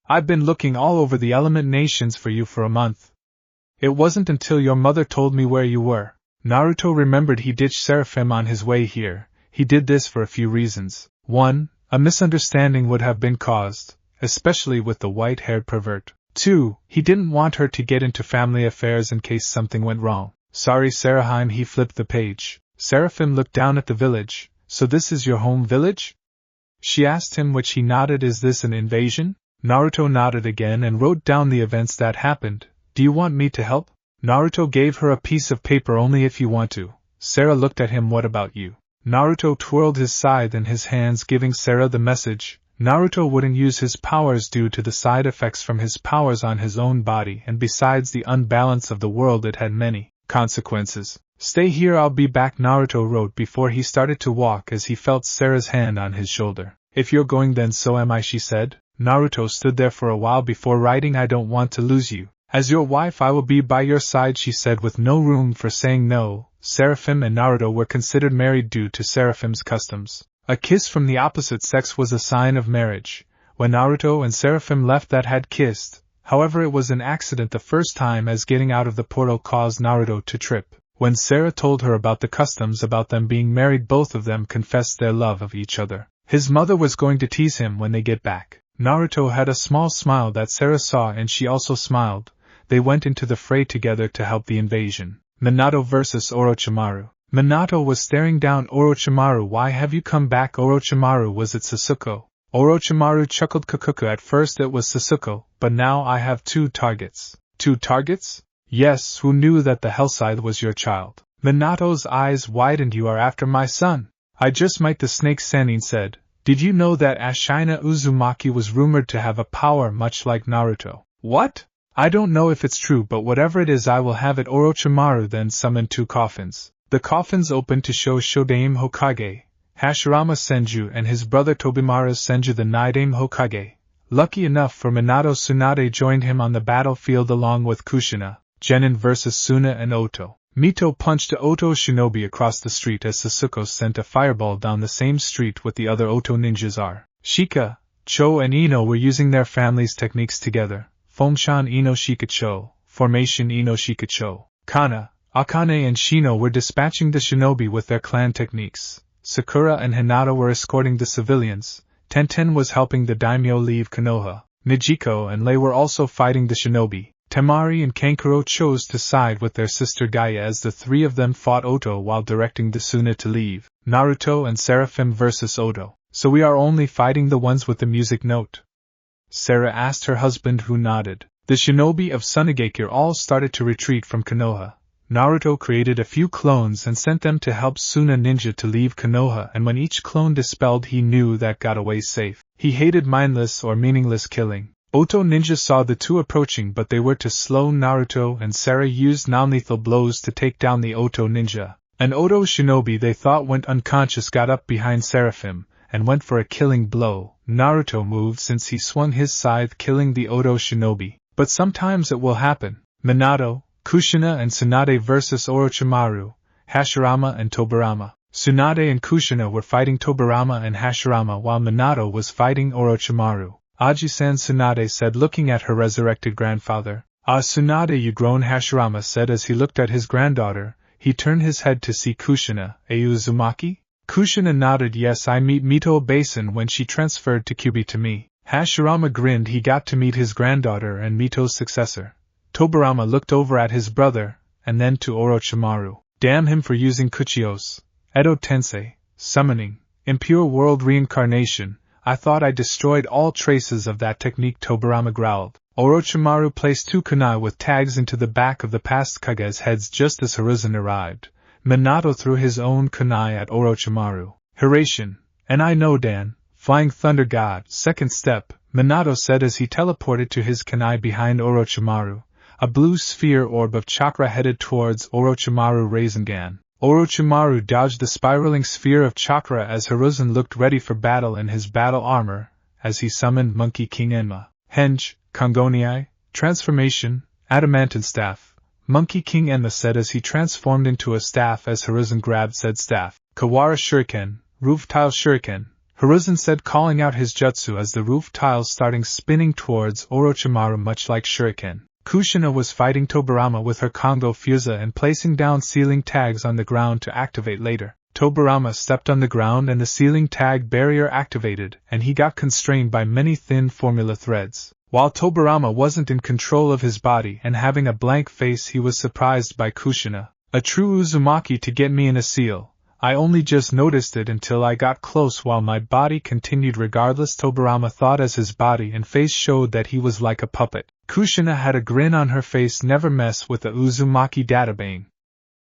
I've been looking all over the Element Nations for you for a month. It wasn't until your mother told me where you were. Naruto remembered he ditched Seraphim on his way here. He did this for a few reasons. 1. A misunderstanding would have been caused, especially with the white-haired pervert. 2. He didn't want her to get into family affairs in case something went wrong. Sorry, Seraphim. He flipped the page. Seraphim looked down at the village. So this is your home village? She asked him, which he nodded. Is this an invasion? Naruto nodded again and wrote down the events that happened. Do you want me to help? Naruto gave her a piece of paper. Only if you want to. Sarah looked at him. What about you? Naruto twirled his scythe in his hands, giving Sarah the message. Naruto wouldn't use his powers due to the side effects from his powers on his own body, and besides the unbalance of the world, it had many consequences. Stay here, I'll be back, Naruto wrote before he started to walk as he felt Sarah's hand on his shoulder. If you're going, then so am I, she said. Naruto stood there for a while before writing, I don't want to lose you. As your wife I will be by your side, she said with no room for saying no. Seraphim and Naruto were considered married due to Seraphim's customs. A kiss from the opposite sex was a sign of marriage. When Naruto and Seraphim left, that had kissed. However, it was an accident the first time, as getting out of the portal caused Naruto to trip. When Sarah told her about the customs about them being married, both of them confessed their love of each other. His mother was going to tease him when they get back. Naruto had a small smile that Sarah saw, and she also smiled. They went into the fray together to help the invasion. Minato vs. Orochimaru. Minato was staring down Orochimaru. Why have you come back, Orochimaru? Was it Sasuke? Orochimaru chuckled. Kakuku. At first it was Sasuke, but now I have 2 targets. 2 targets? Yes, who knew that the Hellscythe was your child? Minato's eyes widened. You are after my son. I just might. The snake Sannin said. Did you know that Ashina Uzumaki was rumored to have a power much like Naruto? What? I don't know if it's true, but whatever it is, I will have it. Orochimaru then summoned 2 coffins. The coffins opened to show Shodaime Hokage, Hashirama Senju, and his brother Tobimaro Senju, the Nidaime Hokage. Lucky enough for Minato, Tsunade joined him on the battlefield along with Kushina, Genin vs. Suna and Oto. Mito punched Oto shinobi across the street as Sasuke sent a fireball down the same street with the other Oto ninjas are. Shika, Cho and Ino were using their family's techniques together. Fongshan Ino Shikacho, Formation Ino Shikacho. Kana, Akane and Shino were dispatching the shinobi with their clan techniques. Sakura and Hinata were escorting the civilians. Tenten was helping the daimyo leave Konoha. Nijiko and Lei were also fighting the shinobi. Temari and Kankuro chose to side with their sister Gaia as the three of them fought Oto while directing the Suna to leave. Naruto and Seraphim versus Oto. So we are only fighting the ones with the music note? Sarah asked her husband, who nodded. The shinobi of Sunagakure all started to retreat from Konoha. Naruto created a few clones and sent them to help Suna Ninja to leave Konoha, and when each clone dispelled he knew that got away safe. He hated mindless or meaningless killing. Oto Ninja saw the two approaching, but they were too slow. Naruto and Sarah used non-lethal blows to take down the Oto Ninja. An Oto shinobi they thought went unconscious got up behind Seraphim and went for a killing blow. Naruto moved since he swung his scythe, killing the Oto shinobi. But sometimes it will happen. Minato, Kushina and Tsunade versus Orochimaru, Hashirama and Tobirama. Tsunade and Kushina were fighting Tobirama and Hashirama while Minato was fighting Orochimaru. Aji-san, Tsunade said, looking at her resurrected grandfather. Ah, Tsunade, you grown, Hashirama said as he looked at his granddaughter. He turned his head to see Kushina. Uzumaki? Kushina nodded. Yes, I meet Mito Basin when she transferred to Kyubi to me. Hashirama grinned. He got to meet his granddaughter and Mito's successor. Tobirama looked over at his brother, and then to Orochimaru. Damn him for using Kuchios. Edo Tensei, summoning, impure world reincarnation. I thought I destroyed all traces of that technique, Tobirama growled. Orochimaru placed two kunai with tags into the back of the past Kage's heads just as Hiruzen arrived. Minato threw his own kunai at Orochimaru. Hiration, and I know Dan, Flying Thunder God. Second step, Minato said as he teleported to his kunai behind Orochimaru. A blue sphere orb of chakra headed towards Orochimaru Rasengan. Orochimaru dodged the spiraling sphere of chakra as Hiruzen looked ready for battle in his battle armor, as he summoned Monkey King Enma. Henge, Kongonii, Transformation, Adamantine Staff. Monkey King Enma said as he transformed into a staff as Hiruzen grabbed said staff. Kawara Shuriken, Roof Tile Shuriken. Hiruzen said, calling out his jutsu as the roof tiles starting spinning towards Orochimaru much like Shuriken. Kushina was fighting Tobirama with her Kongo Fusa and placing down ceiling tags on the ground to activate later. Tobirama stepped on the ground and the ceiling tag barrier activated, and he got constrained by many thin formula threads. While Tobirama wasn't in control of his body and having a blank face, he was surprised by Kushina. A true Uzumaki to get me in a seal. I only just noticed it until I got close while my body continued regardless, Tobirama thought as his body and face showed that he was like a puppet. Kushina had a grin on her face. Never mess with the Uzumaki databang,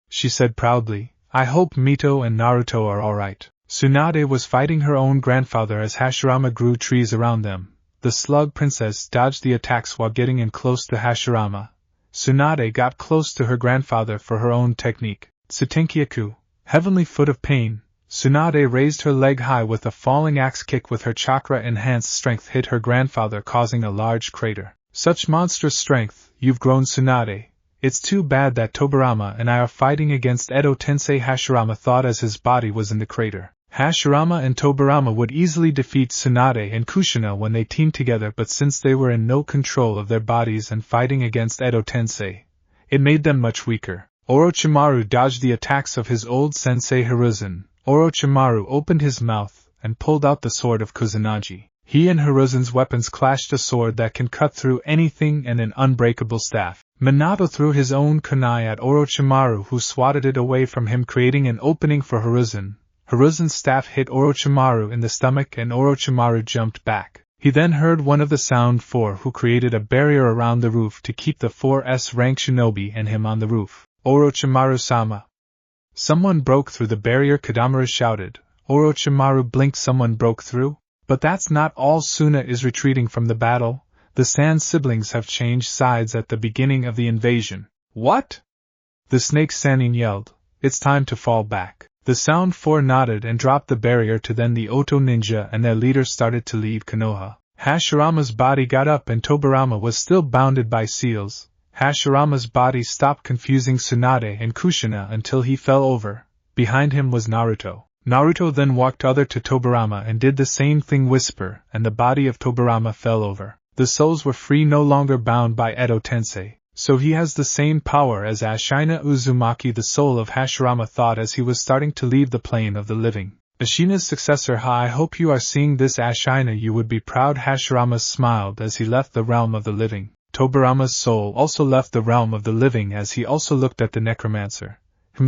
she said proudly. I hope Mito and Naruto are alright. Tsunade was fighting her own grandfather as Hashirama grew trees around them. The slug princess dodged the attacks while getting in close to Hashirama. Tsunade got close to her grandfather for her own technique. Tsutenkyaku, Heavenly Foot of Pain. Tsunade raised her leg high with a falling axe kick with her chakra-enhanced strength hit her grandfather causing a large crater. Such monstrous strength, you've grown, Tsunade. It's too bad that Tobirama and I are fighting against Edo Tensei, Hashirama thought as his body was in the crater. Hashirama and Tobirama would easily defeat Tsunade and Kushina when they teamed together, but since they were in no control of their bodies and fighting against Edo Tensei, it made them much weaker. Orochimaru dodged the attacks of his old sensei Hiruzen. Orochimaru opened his mouth and pulled out the sword of Kusanagi. He and Hiruzen's weapons clashed, a sword that can cut through anything and an unbreakable staff. Minato threw his own kunai at Orochimaru, who swatted it away from him, creating an opening for Hiruzen. Hiruzen's staff hit Orochimaru in the stomach and Orochimaru jumped back. He then heard one of the Sound Four, who created a barrier around the roof to keep the 4S rank shinobi and him on the roof. Orochimaru-sama. Someone broke through the barrier, Kadamaru shouted. Orochimaru blinked. Someone broke through? But that's not all. Suna is retreating from the battle. The Sand siblings have changed sides at the beginning of the invasion. What? The Snake Sannin yelled. It's time to fall back. The Sound Four nodded and dropped the barrier to then the Oto ninja and their leader started to leave Konoha. Hashirama's body got up and Tobirama was still bounded by seals. Hashirama's body stopped confusing Tsunade and Kushina until he fell over. Behind him was Naruto. Naruto then walked other to Tobirama and did the same thing, whisper, and the body of Tobirama fell over. The souls were free, no longer bound by Edo Tensei, so he has the same power as Ashina Uzumaki. The soul of Hashirama thought as he was starting to leave the plane of the living. Ashina's successor. I hope you are seeing this, Ashina, you would be proud. Hashirama smiled as he left the realm of the living. Tobirama's soul also left the realm of the living as he also looked at the necromancer.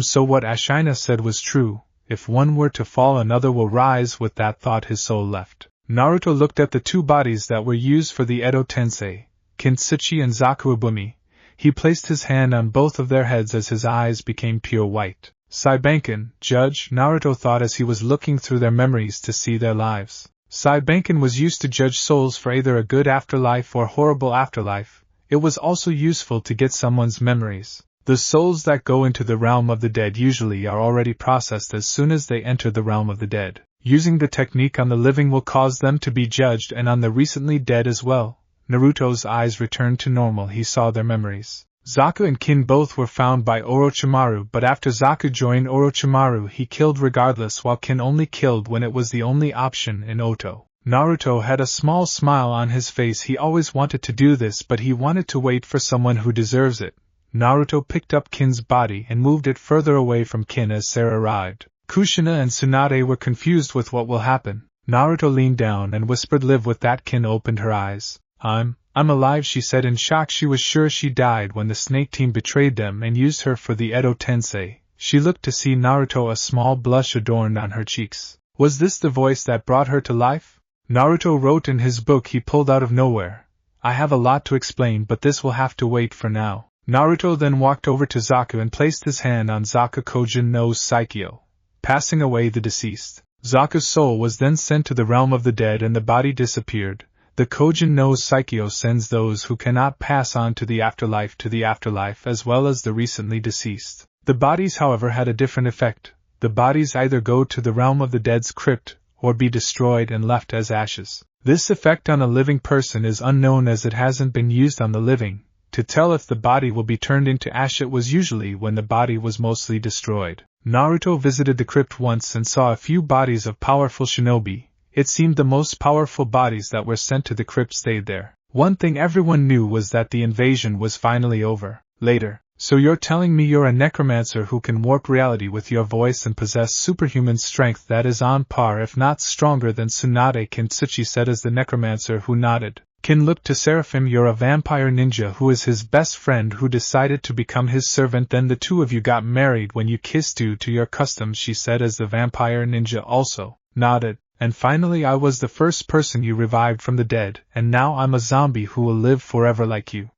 So what Ashina said was true. If one were to fall, another will rise. With that thought, his soul left. Naruto looked at the two bodies that were used for the Edo Tensei, Kintsuchi and Zakuabumi. He placed his hand on both of their heads as his eyes became pure white. Saibanken, judge, Naruto thought as he was looking through their memories to see their lives. Saibanken was used to judge souls for either a good afterlife or horrible afterlife. It was also useful to get someone's memories. The souls that go into the realm of the dead usually are already processed as soon as they enter the realm of the dead. Using the technique on the living will cause them to be judged and on the recently dead as well. Naruto's eyes returned to normal. He saw their memories. Zaku and Kin both were found by Orochimaru, but after Zaku joined Orochimaru he killed regardless, while Kin only killed when it was the only option in Oto. Naruto had a small smile on his face. He always wanted to do this, but he wanted to wait for someone who deserves it. Naruto picked up Kin's body and moved it further away from Kin as Sarah arrived. Kushina and Tsunade were confused with what will happen. Naruto leaned down and whispered, "Live with that." Kin opened her eyes. I'm alive," she said in shock. She was sure she died when the snake team betrayed them and used her for the Edo Tensei. She looked to see Naruto, a small blush adorned on her cheeks. Was this the voice that brought her to life? Naruto wrote in his book he pulled out of nowhere. I have a lot to explain, but this will have to wait for now. Naruto then walked over to Zaku and placed his hand on Zaku Kojin no Saikyo, passing away the deceased. Zaku's soul was then sent to the realm of the dead and the body disappeared. The Kojin no Saikyo sends those who cannot pass on to the afterlife as well as the recently deceased. The bodies, however, had a different effect. The bodies either go to the realm of the dead's crypt, or be destroyed and left as ashes. This effect on a living person is unknown as it hasn't been used on the living. To tell if the body will be turned into ash, it was usually when the body was mostly destroyed. Naruto visited the crypt once and saw a few bodies of powerful shinobi. It seemed the most powerful bodies that were sent to the crypt stayed there. One thing everyone knew was that the invasion was finally over. Later, so you're telling me you're a necromancer who can warp reality with your voice and possess superhuman strength that is on par if not stronger than Tsunade, Kintsuchi said as the necromancer who nodded. Kin looked to Seraphim. You're a vampire ninja who is his best friend who decided to become his servant. Then the two of you got married when you kissed due to your customs, she said as the vampire ninja also nodded. And finally I was the first person you revived from the dead, and now I'm a zombie who will live forever like you,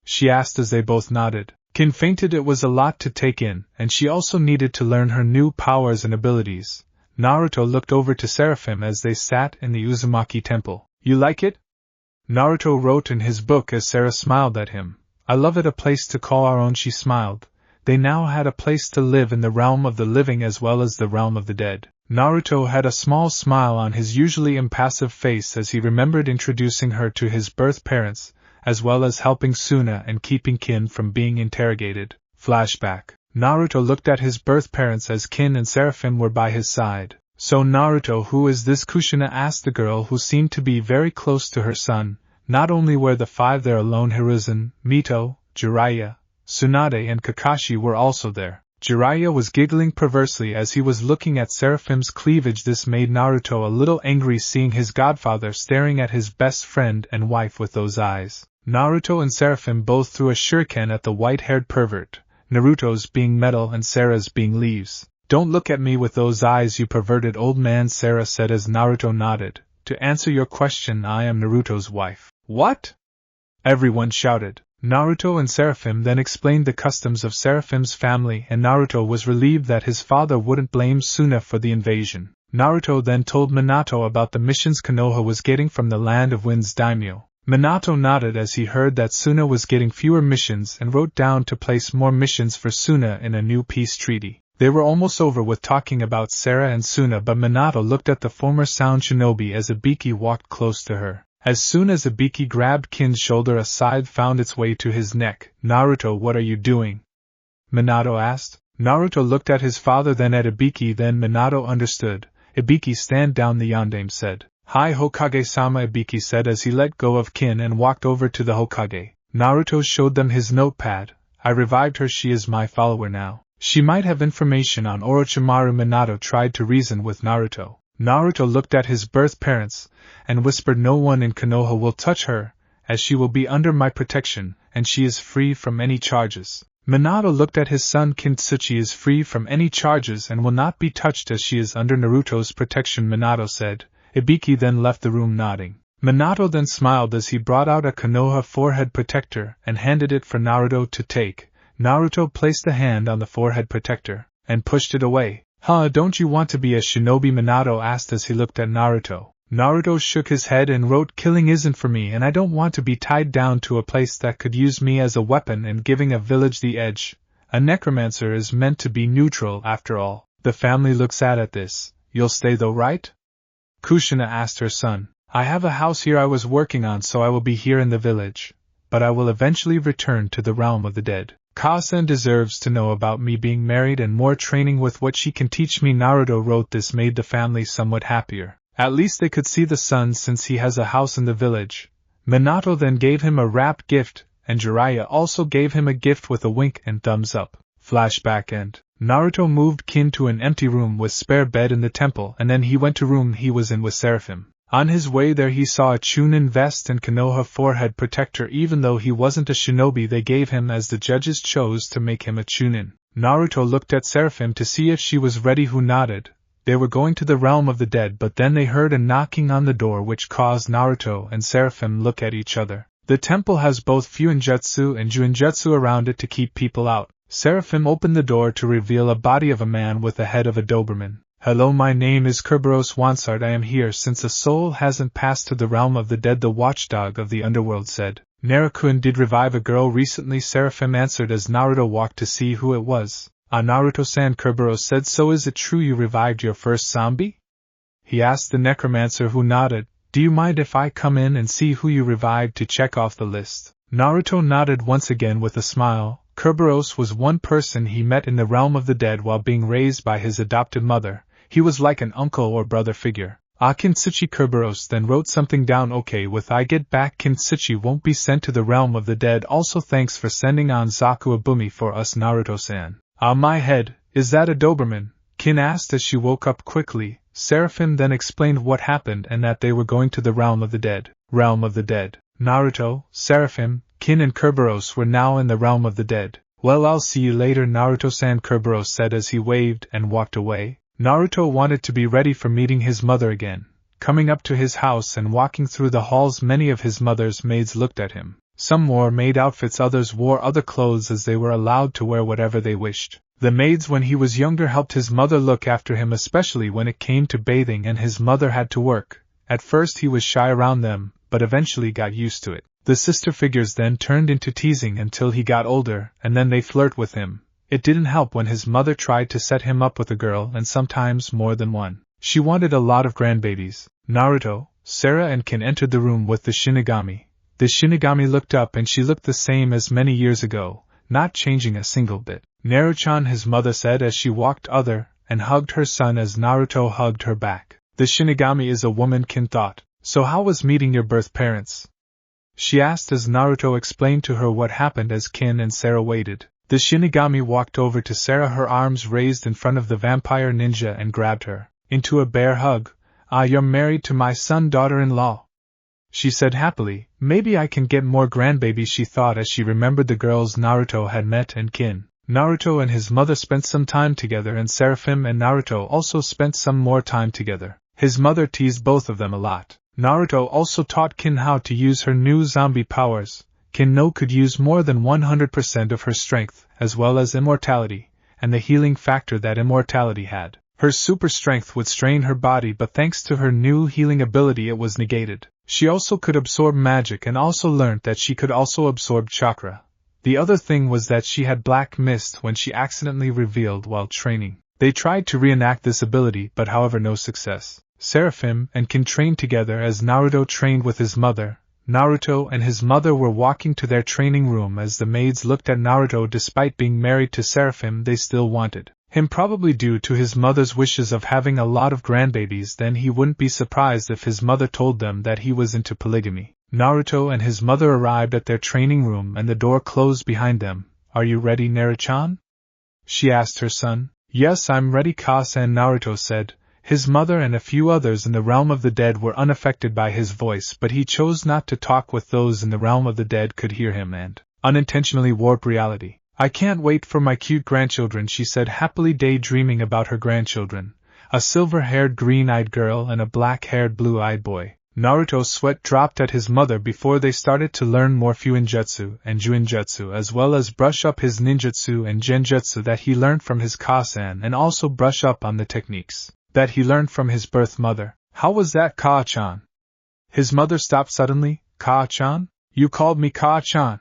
she asked as they both nodded. Kin fainted. It was a lot to take in, and she also needed to learn her new powers and abilities. Naruto looked over to Seraphim as they sat in the Uzumaki temple. You like it? Naruto wrote in his book as Sarah smiled at him. I love it, a place to call our own, she smiled. They now had a place to live in the realm of the living as well as the realm of the dead. Naruto had a small smile on his usually impassive face as he remembered introducing her to his birth parents, as well as helping Suna and keeping Kin from being interrogated. Flashback. Naruto looked at his birth parents as Kin and Seraphim were by his side. So Naruto, who is this? Kushina asked the girl who seemed to be very close to her son. Not only were the five there alone, Hiruzen, Mito, Jiraiya, Tsunade and Kakashi were also there. Jiraiya was giggling perversely as he was looking at Seraphim's cleavage. This made Naruto a little angry, seeing his godfather staring at his best friend and wife with those eyes. Naruto and Seraphim both threw a shuriken at the white-haired pervert, Naruto's being metal and Sarah's being leaves. Don't look at me with those eyes, you perverted old man, Sarah said as Naruto nodded. To answer your question, I am Naruto's wife. What? Everyone shouted. Naruto and Seraphim then explained the customs of Seraphim's family, and Naruto was relieved that his father wouldn't blame Suna for the invasion. Naruto then told Minato about the missions Konoha was getting from the Land of Wind's daimyo. Minato nodded as he heard that Suna was getting fewer missions and wrote down to place more missions for Suna in a new peace treaty. They were almost over with talking about Sarah and Suna, but Minato looked at the former sound shinobi as Ibiki walked close to her. As soon as Ibiki grabbed Kin's shoulder, a scythe found its way to his neck. Naruto, what are you doing? Minato asked. Naruto looked at his father, then at Ibiki, then Minato understood. Ibiki, stand down, the yondaime said. Hi Hokage-sama, Ibiki said as he let go of Kin and walked over to the Hokage. Naruto showed them his notepad. I revived her, she is my follower now. She might have information on Orochimaru. Minato tried to reason with Naruto. Naruto looked at his birth parents, and whispered, no one in Konoha will touch her, as she will be under my protection, and she is free from any charges. Minato looked at his son. Kintsuchi is free from any charges and will not be touched as she is under Naruto's protection, Minato said. Ibiki then left the room nodding. Minato then smiled as he brought out a Konoha forehead protector and handed it for Naruto to take. Naruto placed a hand on the forehead protector and pushed it away. Don't you want to be a shinobi? Minato asked as he looked at Naruto. Naruto shook his head and wrote, killing isn't for me, and I don't want to be tied down to a place that could use me as a weapon and giving a village the edge. A necromancer is meant to be neutral after all. The family looks at this. You'll stay though, right? Kushina asked her son. I have a house here I was working on, so I will be here in the village. But I will eventually return to the realm of the dead. Kasen deserves to know about me being married and more training with what she can teach me. Naruto wrote this made the family somewhat happier. At least they could see the son since he has a house in the village. Minato then gave him a wrapped gift, and Jiraiya also gave him a gift with a wink and thumbs up. Flashback end. Naruto moved Kin to an empty room with spare bed in the temple, and then he went to room he was in with Seraphim. On his way there he saw a Chunin vest and Konoha forehead protector. Even though he wasn't a shinobi, they gave him as the judges chose to make him a Chunin. Naruto looked at Seraphim to see if she was ready, who nodded. They were going to the realm of the dead, but then they heard a knocking on the door which caused Naruto and Seraphim look at each other. The temple has both Fuinjutsu and Juinjutsu around it to keep people out. Seraphim opened the door to reveal a body of a man with the head of a Doberman. Hello, my name is Kerberos Wansart. I am here since a soul hasn't passed to the realm of the dead, the watchdog of the underworld said. Naruto did revive a girl recently, Seraphim answered as Naruto walked to see who it was. Naruto-san, Kerberos said, so is it true you revived your first zombie? He asked the necromancer, who nodded. Do you mind if I come in and see who you revived to check off the list? Naruto nodded once again with a smile. Kerberos was one person he met in the realm of the dead while being raised by his adopted mother. He was like an uncle or brother figure. Kintsuchi. Kerberos then wrote something down. Okay, with I get back, Kintsuchi won't be sent to the realm of the dead. Also thanks for sending on Zaku Abumi for us, Naruto-san. My head, is that a Doberman? Kin asked as she woke up quickly. Seraphim then explained what happened and that they were going to the realm of the dead. Realm of the dead. Naruto, Seraphim, Kin and Kerberos were now in the realm of the dead. Well, I'll see you later, Naruto-san, Kerberos said as he waved and walked away. Naruto wanted to be ready for meeting his mother again. Coming up to his house and walking through the halls, many of his mother's maids looked at him. Some wore maid outfits, others wore other clothes as they were allowed to wear whatever they wished. The maids when he was younger helped his mother look after him, especially when it came to bathing and his mother had to work. At first he was shy around them, but eventually got used to it. The sister figures then turned into teasing until he got older, and then they flirt with him. It didn't help when his mother tried to set him up with a girl, and sometimes more than one. She wanted a lot of grandbabies. Naruto, Sarah and Kin entered the room with the Shinigami. The Shinigami looked up and she looked the same as many years ago, not changing a single bit. Naruto-chan, his mother said as she walked other and hugged her son as Naruto hugged her back. The Shinigami is a woman, Kin thought. So how was meeting your birth parents? She asked as Naruto explained to her what happened as Kin and Sarah waited. The Shinigami walked over to Sarah, her arms raised in front of the vampire ninja, and grabbed her into a bear hug. You're married to my son, daughter-in-law, she said happily. Maybe I can get more grandbabies, she thought as she remembered the girls Naruto had met and Kin. Naruto and his mother spent some time together, and Seraphim and Naruto also spent some more time together. His mother teased both of them a lot. Naruto also taught Kin how to use her new zombie powers. Kin no could use more than 100% of her strength, as well as immortality, and the healing factor that immortality had. Her super strength would strain her body, but thanks to her new healing ability it was negated. She also could absorb magic and also learned that she could also absorb chakra. The other thing was that she had black mist when she accidentally revealed while training. They tried to reenact this ability, but however no success. Seraphim and Kin trained together as Naruto trained with his mother. Naruto and his mother were walking to their training room. As the maids looked at Naruto, despite being married to Seraphim, they still wanted him, probably due to his mother's wishes of having a lot of grandbabies. Then he wouldn't be surprised if his mother told them that he was into polygamy. Naruto and his mother arrived at their training room and the door closed behind them. "Are you ready, Naruto-chan?" she asked her son. "Yes, I'm ready, Ka-san," Naruto said. His mother and a few others in the realm of the dead were unaffected by his voice, but he chose not to talk with those in the realm of the dead could hear him and unintentionally warp reality. "I can't wait for my cute grandchildren," she said, happily daydreaming about her grandchildren, a silver-haired green-eyed girl and a black-haired blue-eyed boy. Naruto's sweat dropped at his mother before they started to learn more Fuinjutsu and Juinjutsu, as well as brush up his ninjutsu and genjutsu that he learned from his Ka-san, and also brush up on the techniques that he learned from his birth mother. "How was that, Ka-chan?" His mother stopped suddenly. "Ka-chan? You called me Ka-chan?"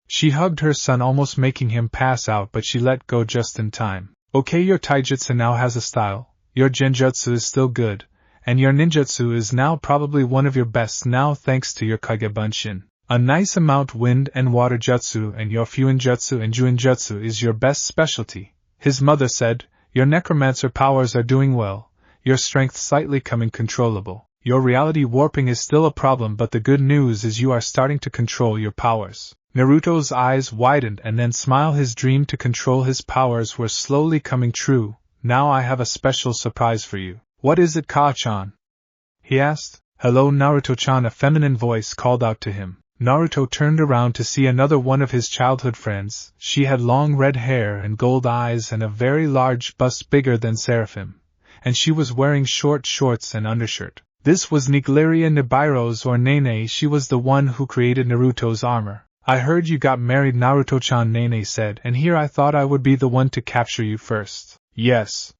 She hugged her son, almost making him pass out, but she let go just in time. "Okay, your taijutsu now has a style, your genjutsu is still good, and your ninjutsu is now probably one of your best now thanks to your Kagebunshin. A nice amount wind and water jutsu, and your Fuinjutsu and Juinjutsu is your best specialty," his mother said. "Your necromancer powers are doing well, your strength slightly coming controllable. Your reality warping is still a problem, but the good news is you are starting to control your powers." Naruto's eyes widened and then smiled. His dream to control his powers were slowly coming true. "Now I have a special surprise for you." "What is it, Ka-chan?" he asked. "Hello, Naruto-chan," a feminine voice called out to him. Naruto turned around to see another one of his childhood friends. She had long red hair and gold eyes and a very large bust bigger than Seraphim, and she was wearing short shorts and undershirt. This was Nigleria Nibiro's, or Nene. She was the one who created Naruto's armor. "I heard you got married, Naruto-chan," Nene said, "and here I thought I would be the one to capture you first." "Yes.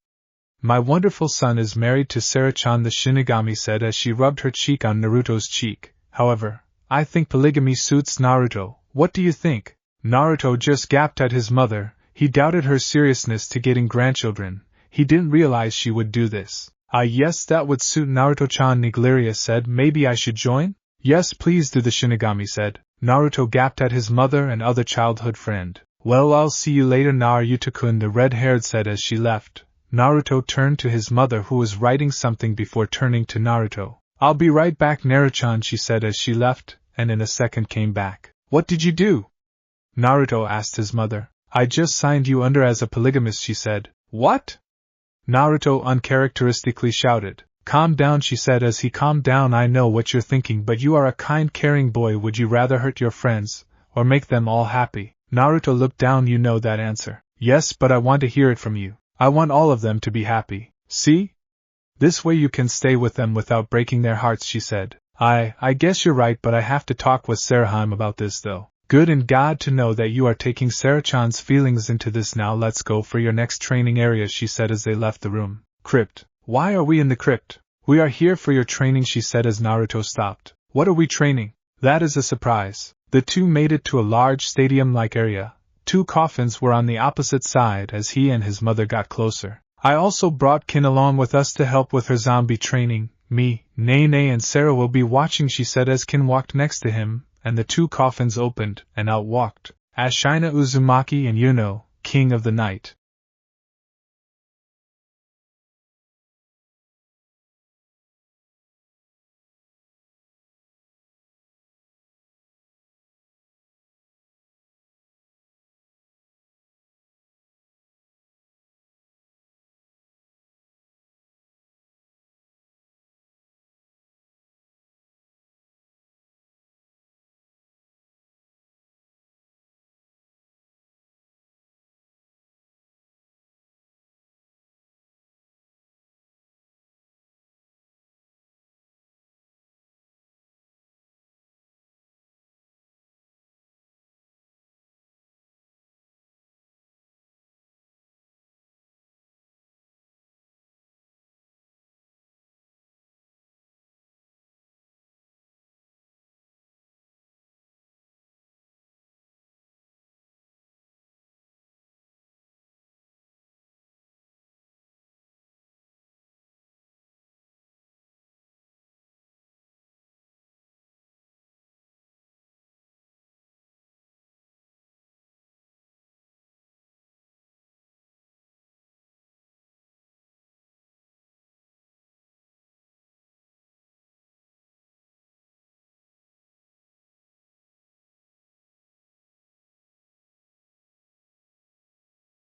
My wonderful son is married to Sarah-chan," the Shinigami said as she rubbed her cheek on Naruto's cheek. "However, I think polygamy suits Naruto. What do you think?" Naruto just gaped at his mother. He doubted her seriousness to getting grandchildren. He didn't realize she would do this. Yes, that would suit Naruto-chan," Nigleria said. "Maybe I should join?" "Yes, please do," the Shinigami said. Naruto gaped at his mother and other childhood friend. "Well, I'll see you later, Naruto-kun," the red-haired said as she left. Naruto turned to his mother, who was writing something, before turning to Naruto. "I'll be right back, Naruto-chan," she said as she left, and in a second came back. "What did you do?" Naruto asked his mother. "I just signed you under as a polygamist," she said. "What?" Naruto uncharacteristically shouted. "Calm down," she said as he calmed down. "I know what you're thinking, but you are a kind, caring boy. Would you rather hurt your friends, or make them all happy?" Naruto looked down. "You know that answer." "Yes, but I want to hear it from you. I want all of them to be happy. See? This way you can stay with them without breaking their hearts," she said. I guess you're right, but I have to talk with Sarahheim about this though." "Good and God to know that you are taking Sarah-chan's feelings into this. Now let's go for your next training area," she said as they left the room. "Crypt. Why are we in the crypt?" "We are here for your training," she said as Naruto stopped. "What are we training?" "That is a surprise." The two made it to a large stadium-like area. 2 coffins were on the opposite side as he and his mother got closer. "I also brought Kin along with us to help with her zombie training. Me, Nene and Sarah will be watching," she said as Kin walked next to him, and the 2 coffins opened, and out walked Ashina Uzumaki and Yuno, King of the Night.